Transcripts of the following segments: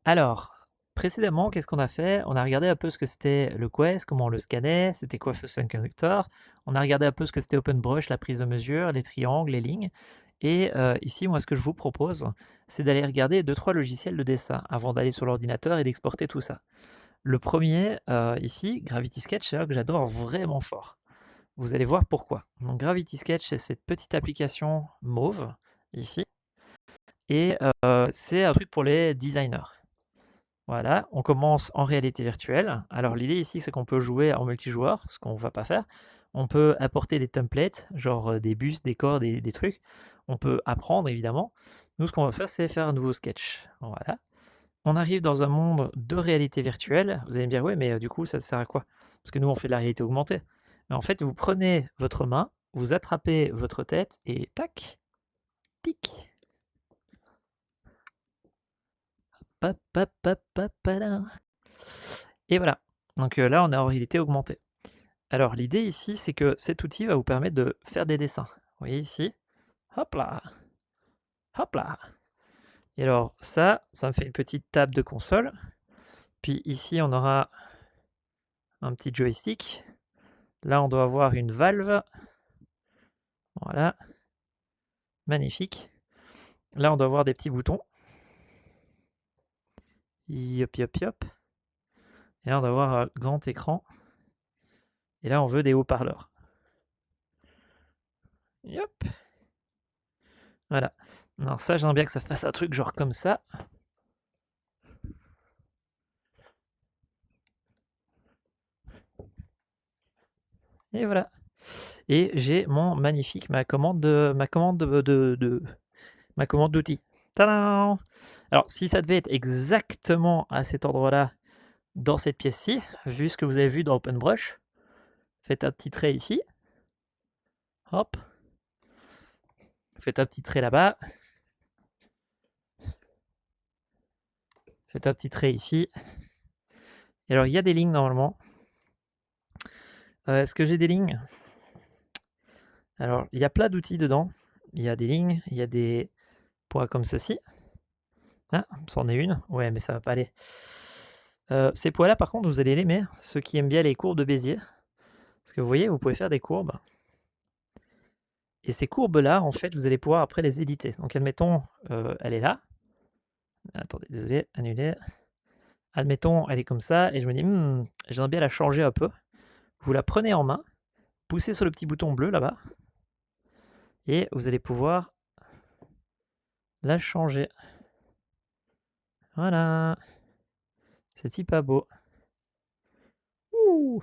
Alors, précédemment, qu'est-ce qu'on a fait? On a regardé un peu ce que c'était le Quest, comment on le scannait, c'était quoi Fusion Conductor. On a regardé un peu ce que c'était OpenBrush, la prise de mesure, les triangles, les lignes. Et ici, moi, ce que je vous propose, c'est d'aller regarder deux trois logiciels de dessin avant d'aller sur l'ordinateur et d'exporter tout ça. Le premier, ici, Gravity Sketch, c'est là que j'adore vraiment fort. Vous allez voir pourquoi. Donc Gravity Sketch, c'est cette petite application mauve, ici, et c'est un truc pour les designers. Voilà, on commence en réalité virtuelle. Alors l'idée ici, c'est qu'on peut jouer en multijoueur, ce qu'on ne va pas faire. On peut apporter des templates, genre des bustes, des corps, des trucs. On peut apprendre, évidemment. Nous, ce qu'on va faire, c'est faire un nouveau sketch. Voilà. On arrive dans un monde de réalité virtuelle. Vous allez me dire, ouais, mais du coup, ça sert à quoi? Parce que nous, on fait de la réalité augmentée. Mais en fait, vous prenez votre main, vous attrapez votre tête et tac, tic, hop, hop, hop, hop, là. Et voilà. Donc là, on est en réalité augmentée. Alors l'idée ici, c'est que cet outil va vous permettre de faire des dessins. Vous voyez ici, hop là, hop là. Et alors ça me fait une petite table de console. Puis ici, on aura un petit joystick. Là, on doit avoir une valve. Voilà, magnifique. Là, on doit avoir des petits boutons. Yop, yop, yop. Et là, on doit avoir un grand écran. Et là, on veut des haut-parleurs. Yop. Voilà. Alors ça, j'aimerais bien que ça fasse un truc genre comme ça. Et voilà. Et j'ai mon magnifique, ma commande d'outil. Tadam! Alors, si ça devait être exactement à cet endroit-là, dans cette pièce-ci, vu ce que vous avez vu dans OpenBrush, faites un petit trait ici. Hop. Faites un petit trait là-bas. Faites un petit trait ici. Et alors, il y a des lignes normalement. Est-ce que j'ai des lignes? Alors, il y a plein d'outils dedans. Il y a des lignes, il y a des points comme ceci. Ah, c'en est une. Ouais, mais ça va pas aller. Ces points-là, par contre, vous allez les mettre, ceux qui aiment bien les courbes de Bézier. Parce que vous voyez, vous pouvez faire des courbes. Et ces courbes-là, en fait, vous allez pouvoir après les éditer. Donc, admettons, elle est là. Attendez, désolé, annuler. Admettons, elle est comme ça, et je me dis, j'aimerais bien la changer un peu. Vous la prenez en main, poussez sur le petit bouton bleu là-bas, et vous allez pouvoir la changer. Voilà. C'est pas beau. Ouh.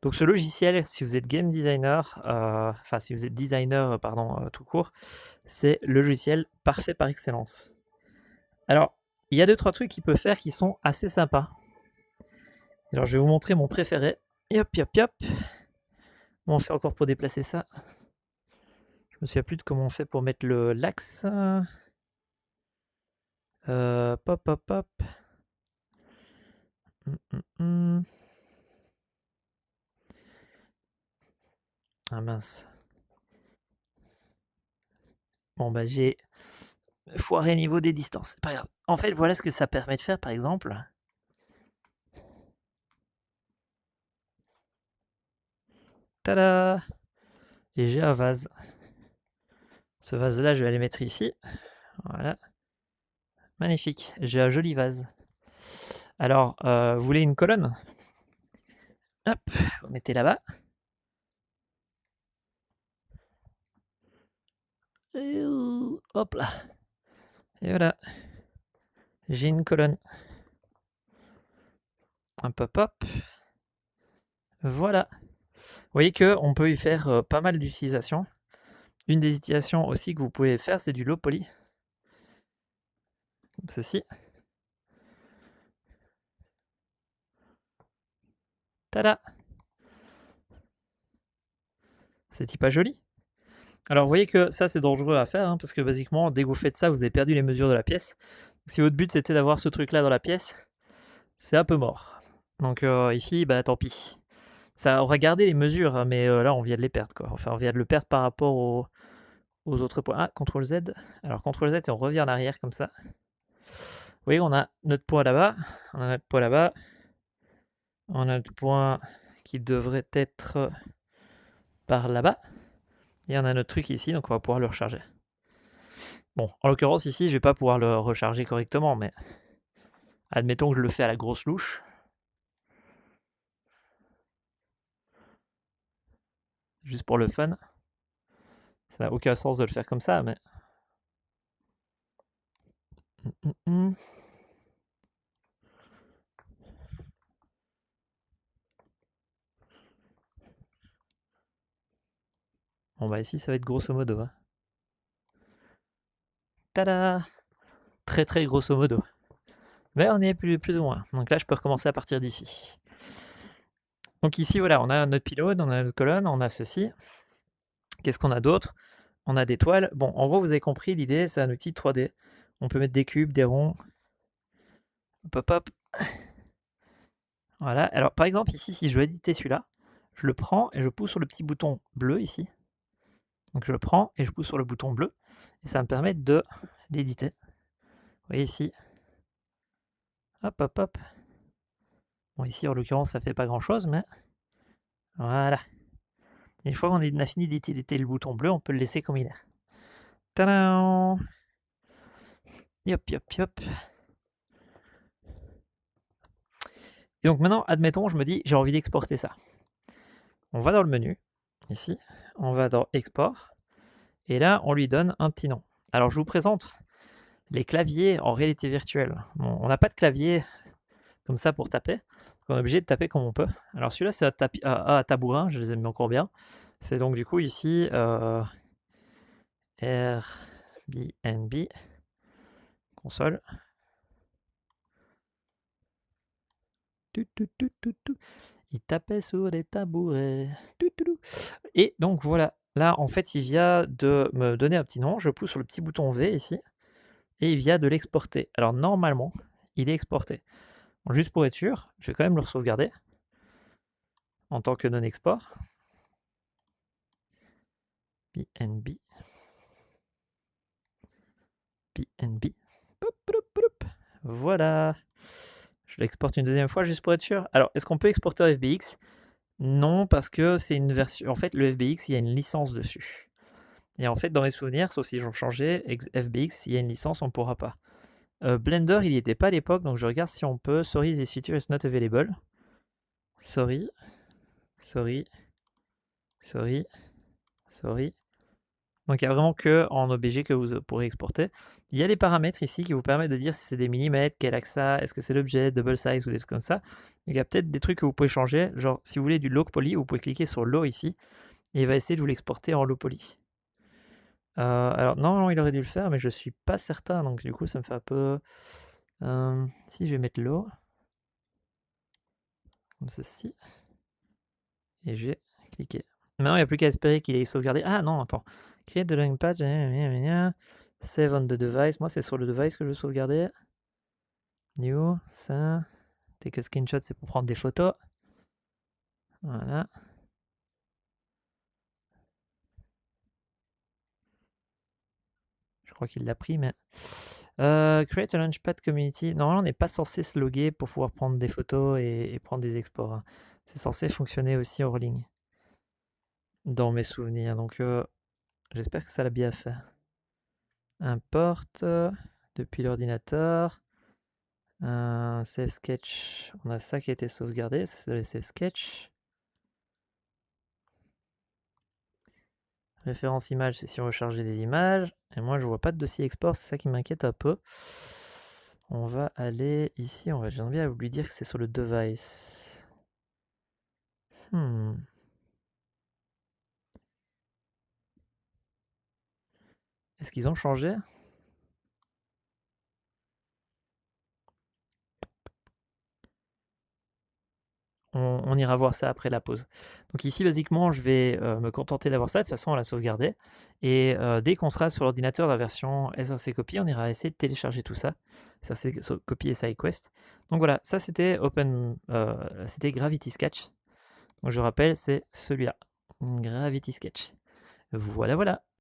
Donc ce logiciel, si vous êtes game designer, enfin si vous êtes designer, pardon, tout court, c'est le logiciel parfait par excellence. Alors, il y a 2-3 trucs qu'il peut faire qui sont assez sympas. Alors je vais vous montrer mon préféré. Yop, yop, yop. Comment on fait encore pour déplacer ça? Je me souviens plus de comment on fait pour mettre l'axe. Pop, pop, pop. Ah mince. Bon bah j'ai foiré niveau des distances. C'est pas grave. En fait, voilà ce que ça permet de faire par exemple. Tada! Et j'ai un vase. Ce vase-là, je vais aller mettre ici. Voilà. Magnifique. J'ai un joli vase. Alors, vous voulez une colonne? Hop, vous mettez là-bas. Hop là. Et voilà. J'ai une colonne. Hop, hop, hop. Voilà. Vous voyez qu'on peut y faire pas mal d'utilisations. Une des utilisations aussi que vous pouvez faire, c'est du low poly. Comme ceci. Tada! C'est pas joli? Alors vous voyez que ça c'est dangereux à faire, hein, parce que basiquement, dès que vous faites ça, vous avez perdu les mesures de la pièce. Si votre but c'était d'avoir ce truc-là dans la pièce, c'est un peu mort. Donc ici, bah tant pis. Ça aurait gardé les mesures, hein, mais là on vient de les perdre, quoi. Enfin, on vient de le perdre par rapport aux autres points. Ah, CTRL Z. Alors CTRL Z et on revient en arrière comme ça. voyez, on a notre point là-bas, on a notre point là-bas, on a notre point qui devrait être par là-bas, et on a notre truc ici, donc on va pouvoir le recharger. Bon, en l'occurrence ici, je vais pas pouvoir le recharger correctement, mais admettons que je le fais à la grosse louche. Juste pour le fun. Ça n'a aucun sens de le faire comme ça, mais... Bon bah ici, ça va être grosso modo. Hein. Tada! Très très grosso modo. Mais on y est plus ou moins. Donc là, je peux recommencer à partir d'ici. Donc ici, voilà, on a notre pylône, on a notre colonne, on a ceci. Qu'est-ce qu'on a d'autre? On a des toiles. Bon, en gros, vous avez compris, l'idée, c'est un outil 3D. On peut mettre des cubes, des ronds. Hop, hop, hop. Voilà. Alors, par exemple, ici, si je veux éditer celui-là, je le prends et je pousse sur le petit bouton bleu ici. Donc, je le prends et je pousse sur le bouton bleu. Et ça me permet de l'éditer. Vous voyez ici. Hop, hop, hop. Bon, ici, en l'occurrence, ça fait pas grand-chose, mais voilà. Et une fois qu'on a fini d'éditer le bouton bleu, on peut le laisser comme il est. Tadam! Yop, yop, yop. Et donc maintenant, admettons, je me dis, j'ai envie d'exporter ça. On va dans le menu, ici, on va dans Export, et là, on lui donne un petit nom. Alors, je vous présente les claviers en réalité virtuelle. Bon, on n'a pas de clavier comme ça pour taper, on est obligé de taper comme on peut. Alors, celui-là, c'est à tabourin, je les aime encore bien. C'est donc du coup ici Airbnb, console. Il tapait sur des tabourets. Et donc voilà, là en fait il vient de me donner un petit nom, je pousse sur le petit bouton V ici, et il vient de l'exporter. Alors normalement, il est exporté. Bon, juste pour être sûr, je vais quand même le sauvegarder en tant que non-export. BNB. BNB. Voilà. Je l'exporte une deuxième fois juste pour être sûr. Alors, est-ce qu'on peut exporter en FBX? Non, parce que c'est une version... En fait, le FBX, il y a une licence dessus. Et en fait, dans mes souvenirs, sauf si j'en changeais, FBX, il y a une licence, on ne pourra pas. Blender, il n'y était pas à l'époque, donc je regarde si on peut. Sorry, this feature is not available. Sorry. Sorry. Sorry. Sorry. Donc il n'y a vraiment que en OBG que vous pourrez exporter. Il y a des paramètres ici qui vous permettent de dire si c'est des millimètres, quel axe ça, est-ce que c'est l'objet, double size ou des trucs comme ça. Il y a peut-être des trucs que vous pouvez changer, genre si vous voulez du low poly, vous pouvez cliquer sur low ici, et il va essayer de vous l'exporter en low poly. Alors non, il aurait dû le faire, mais je suis pas certain, donc du coup ça me fait un peu... si je vais mettre low, comme ceci, et je vais cliquer. Maintenant il n'y a plus qu'à espérer qu'il ait sauvegardé. Ah non, attends. Create the drawing page, save on the device. Moi c'est sur le device que je veux sauvegarder. New, ça. Take a screenshot, c'est pour prendre des photos. Voilà. Je crois qu'il l'a pris, mais... create a Launchpad Community. Normalement, on n'est pas censé se loguer pour pouvoir prendre des photos et prendre des exports. Hein. C'est censé fonctionner aussi hors ligne. Dans mes souvenirs. Donc, j'espère que ça l'a bien fait. Import depuis l'ordinateur. Save sketch. On a ça qui a été sauvegardé. Ça, c'est le save sketch. Référence image, c'est si on veut charger des images. Et moi, je vois pas de dossier export, c'est ça qui m'inquiète un peu. On va aller ici, j'ai envie de lui dire que c'est sur le device. Est-ce qu'ils ont changé? On ira voir ça après la pause. Donc ici, basiquement, je vais me contenter d'avoir ça. De toute façon, on l'a sauvegardé. Et dès qu'on sera sur l'ordinateur, la version SRC Copy, on ira essayer de télécharger tout ça. SRC Copy et SideQuest. Donc voilà, ça c'était c'était Gravity Sketch. Donc je rappelle, c'est celui-là. Gravity Sketch. Voilà, voilà.